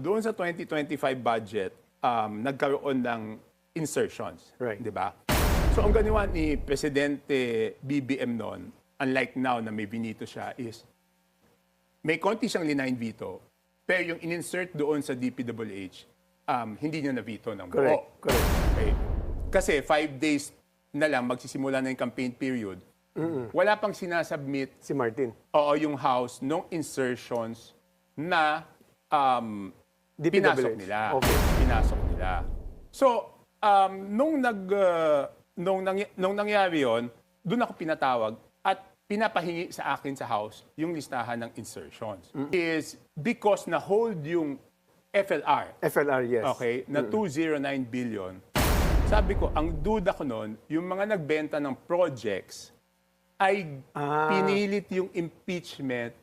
Doon sa 2025 budget, nagkaroon ng insertions, Right. di ba? So ang ginawa ni Presidente BBM noon, unlike now na may binito siya, is may konti siyang line veto, pero yung in-insert doon sa DPWH, hindi niya na-veto ng buo. Correct. Okay. Kasi 5 days na lang, magsisimula na yung campaign period. Wala pang sinasubmit Si Martin. yung House nung insertions na DPWH. pinasok nila. Okay. Pinasok nila. So, nung nangyari yon, doon ako pinatawag at pinapahingi sa akin sa House yung listahan ng insertions. Is because na-hold yung FLR. FLR, yes. Okay, na 209 billion. Sabi ko, ang duda ko noon, yung mga nagbenta ng projects ay pinilit yung impeachment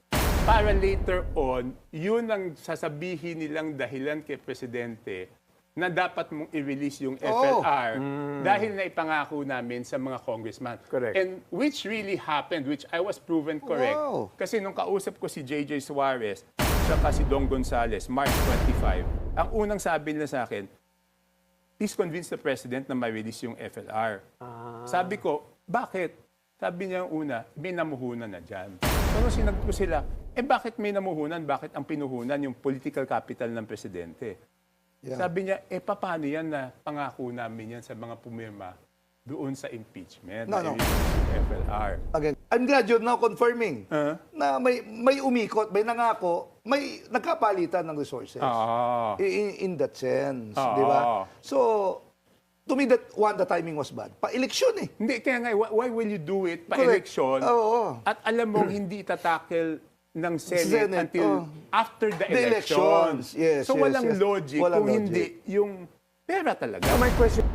para later on, yun ang sasabihin nilang dahilan kay Presidente na dapat mong i-release yung FLR dahil naipangako namin sa mga congressman. Correct. And which really happened, which I was proven correct. Wow. Kasi nung kausap ko si JJ Suarez, saka si Dong Gonzales, March 25, ang unang sabi nila sa akin, please convince the President na ma-release yung FLR. Sabi ko, bakit? Sabi niya yung una, may namuhunan na dyan. So nung sinagot ko sila, bakit may namuhunan? Bakit ang pinuhunan yung political capital ng Presidente? Yeah. Sabi niya, paano yan na pangako namin yan sa mga pumirma doon sa impeachment? No. Yung FLR. Again, I'm glad you're now confirming na may umikot, may nangako, may nagkapalitan ng resources. In that sense, di ba? So, to me, that the timing was bad. Pa-eleksyon eh. Hindi, kaya nga, why will you do it pa-election? Oo. At alam mong hindi tatackle ng Senate until after the elections. elections. Yes, so yes, walang yes. logic Walang kung logic. hindi yung pera talaga. My question,